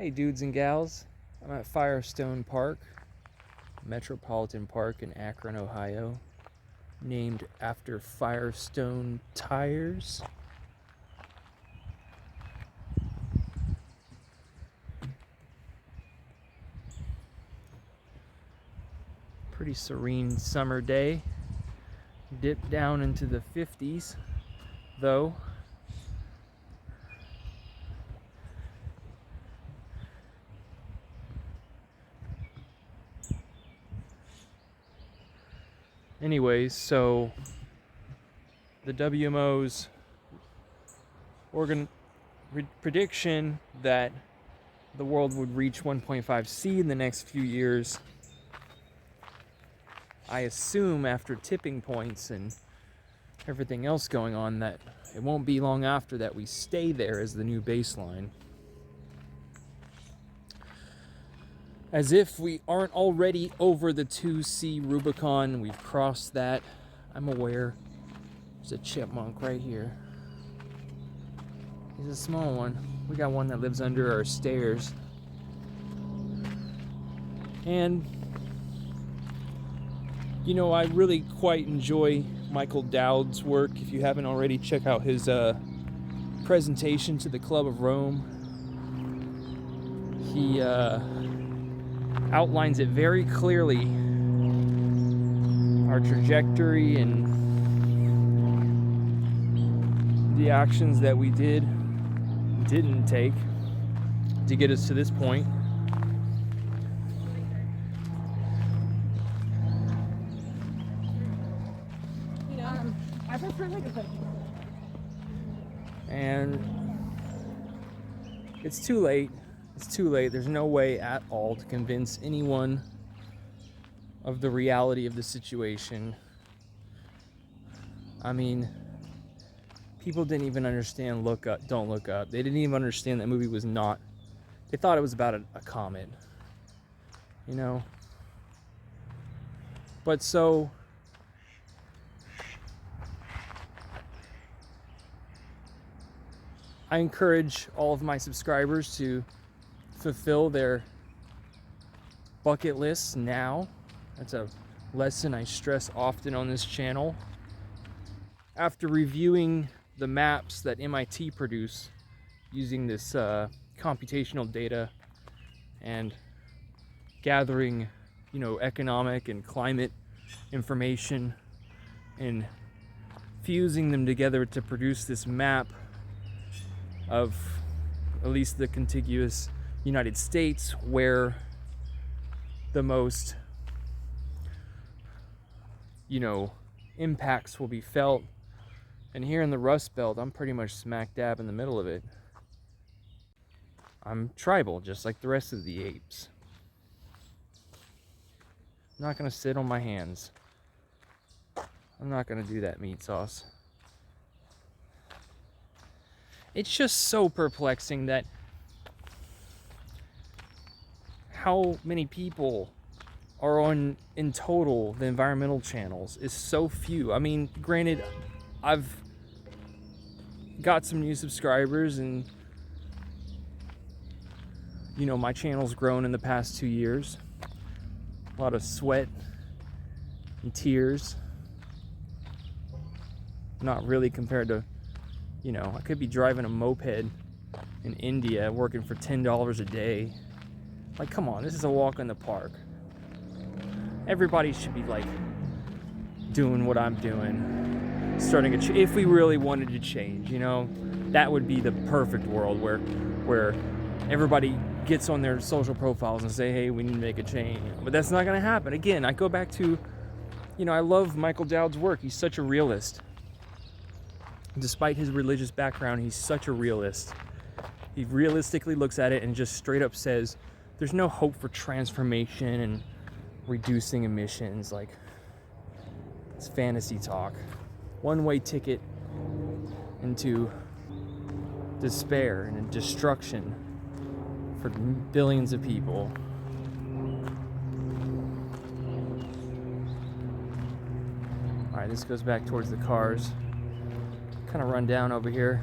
Hey dudes and gals, I'm at Firestone Park, Metropolitan Park in Akron, Ohio, named after Firestone tires. Pretty serene summer day, dipped down into the 50s though. Anyways, so the WMO's prediction that the world would reach 1.5C in the next few years, I assume after tipping points and everything else going on, that it won't be long after that we stay there as the new baseline. As if we aren't already over the 2C Rubicon. We've crossed that. I'm aware. There's a chipmunk right here. He's a small one. We got one that lives under our stairs. And, you know, I really quite enjoy Michael Dowd's work. If you haven't already, check out his presentation to the Club of Rome. He outlines it very clearly, our trajectory and the actions that we didn't take to get us to this point. And it's too late. It's too late. There's no way at all to convince anyone of the reality of the situation. I mean, people didn't even understand Look Up, Don't Look Up. They didn't even understand that movie was not. They thought it was about a comet, you know? But so, I encourage all of my subscribers to fulfill their bucket lists now. That's a lesson I stress often on this channel. After reviewing the maps that MIT produce using this computational data and gathering, you know, economic and climate information and fusing them together to produce this map of at least the contiguous United States, where the most, you know, impacts will be felt. And here in the Rust Belt, I'm pretty much smack dab in the middle of it. I'm tribal, just like the rest of the apes. I'm not gonna sit on my hands. I'm not gonna do that meat sauce. It's just so perplexing that how many people are on, in total, the environmental channels is so few. I mean, granted, I've got some new subscribers and, you know, my channel's grown in the past 2 years. A lot of sweat and tears. Not really compared to, you know, I could be driving a moped in India working for $10 a day. Like, come on, this is a walk in the park. Everybody should be, like, doing what I'm doing. Starting if we really wanted to change, you know? That would be the perfect world where everybody gets on their social profiles and say, hey, we need to make a change. But that's not gonna happen. Again, I go back to, you know, I love Michael Dowd's work. He's such a realist. Despite his religious background, he's such a realist. He realistically looks at it and just straight up says, there's no hope for transformation and reducing emissions. Like, it's fantasy talk. One-way ticket into despair and destruction for billions of people. All right, this goes back towards the cars. Kind of run down over here.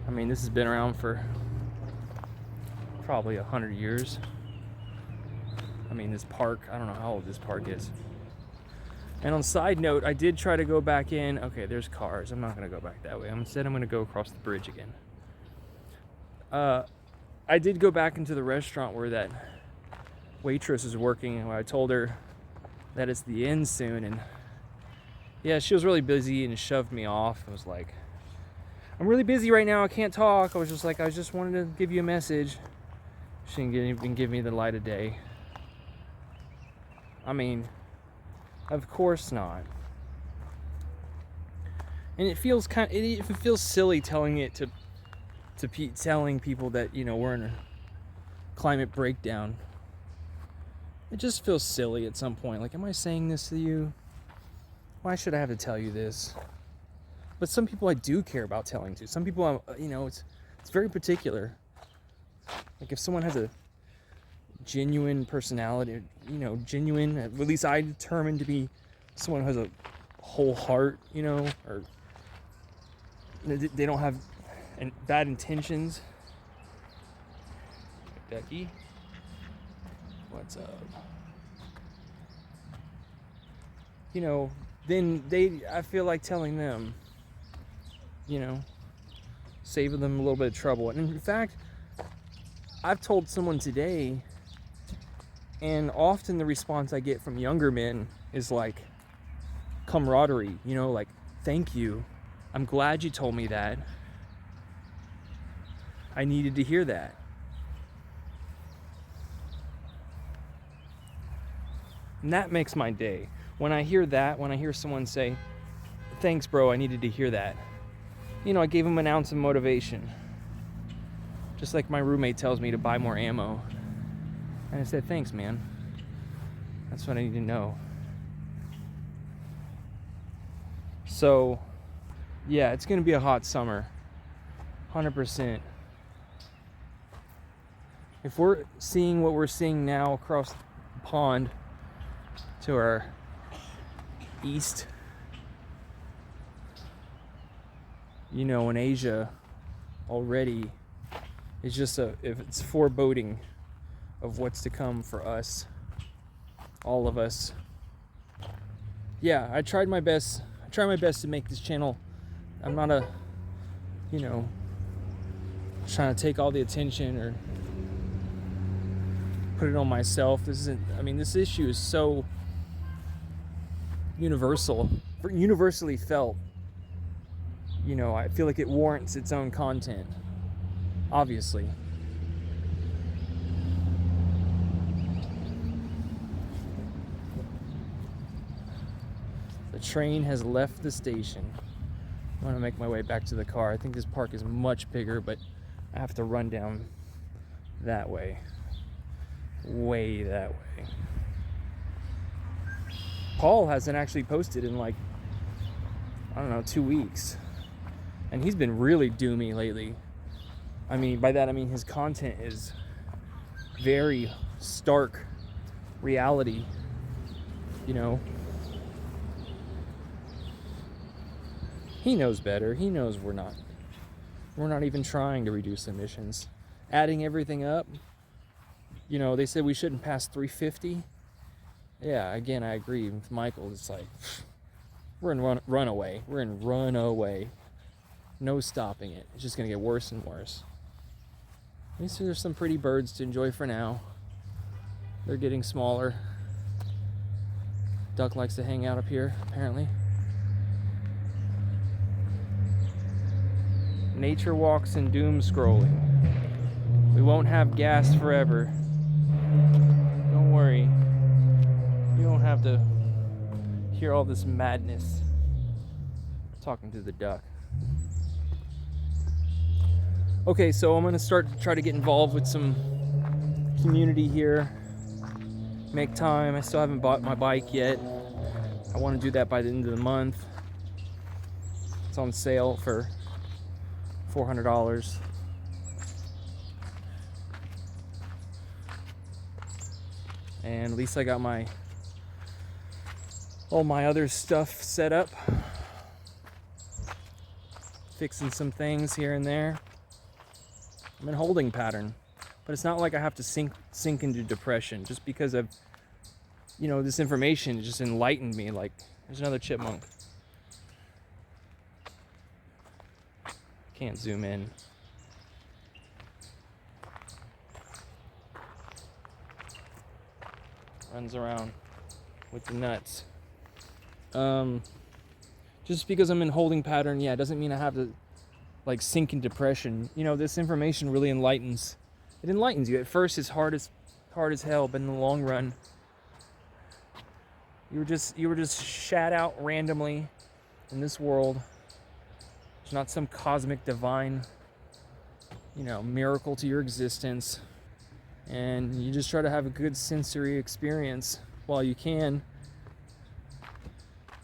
I mean, this has been around for probably 100 years. I mean, this park, I don't know how old this park is. And on side note, I did try to go back in. Okay, there's cars. I'm not going to go back that way. Instead, I'm going to go across the bridge again. I did go back into the restaurant where that waitress is working, and I told her that it's the end soon, and yeah, she was really busy and shoved me off. I was like, I'm really busy right now, I can't talk. I was just like, I just wanted to give you a message. She didn't even give me the light of day. I mean, of course not. And it feels it feels silly telling it to telling people that, you know, we're in a climate breakdown. It just feels silly at some point. Like, am I saying this to you? Why should I have to tell you this? But some people I do care about telling to. Some people, you know, it's very particular. Like, if someone has a genuine personality, you know, genuine, at least I determine to be someone who has a whole heart, you know, or they don't have bad intentions. Becky, what's up? You know, then I feel like telling them, you know, saving them a little bit of trouble. And in fact, I've told someone today, and often the response I get from younger men is like camaraderie, you know, like, thank you. I'm glad you told me that. I needed to hear that. And that makes my day. When I hear that, when I hear someone say, thanks, bro, I needed to hear that. You know, I gave him an ounce of motivation. Just like my roommate tells me to buy more ammo. And I said, thanks, man. That's what I need to know. So, yeah, it's going to be a hot summer. 100%. If we're seeing what we're seeing now across the pond to our east, you know, in Asia already, it's just if it's foreboding of what's to come for us, all of us. Yeah, I tried my best. I try my best to make this channel. I'm not a, you know, trying to take all the attention or put it on myself. This isn't, I mean, this issue is so universally felt. You know, I feel like it warrants its own content, obviously. The train has left the station. I'm gonna make my way back to the car. I think this park is much bigger, but I have to run down that way. Way that way. Paul hasn't actually posted in like, I don't know, 2 weeks. And he's been really doomy lately. I mean, by that I mean his content is very stark reality, you know. He knows better. He knows we're not even trying to reduce emissions. Adding everything up, you know, they said we shouldn't pass 350. Yeah, again, I agree with Michael. It's like, we're in runaway. We're in runaway. No stopping it. It's just going to get worse and worse. At least there's some pretty birds to enjoy for now. They're getting smaller. Duck likes to hang out up here, apparently. Nature walks and doom scrolling. We won't have gas forever. Don't worry. You don't have to hear all this madness. Talking to the duck. Okay, so I'm gonna start to try to get involved with some community here. Make time. I still haven't bought my bike yet. I want to do that by the end of the month. It's on sale for $400. And at least I got all my other stuff set up. Fixing some things here and there. I'm in holding pattern. But it's not like I have to sink into depression just because of, this information just enlightened me. Like, there's another chipmunk. Can't zoom in. Runs around with the nuts. Just because I'm in holding pattern, it doesn't mean I have to like sink in depression. This information really enlightens. It enlightens you. At first it's hard as hell, but in the long run, you were just shat out randomly in this world. There's not some cosmic divine, miracle to your existence. And you just try to have a good sensory experience while you can.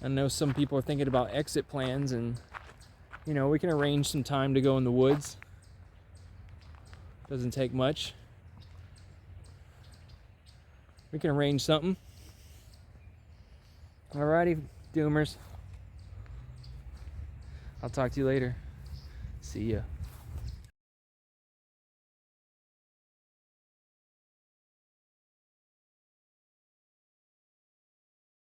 I know some people are thinking about exit plans, and we can arrange some time to go in the woods. Doesn't take much. We can arrange something. Alrighty, doomers. I'll talk to you later. See ya.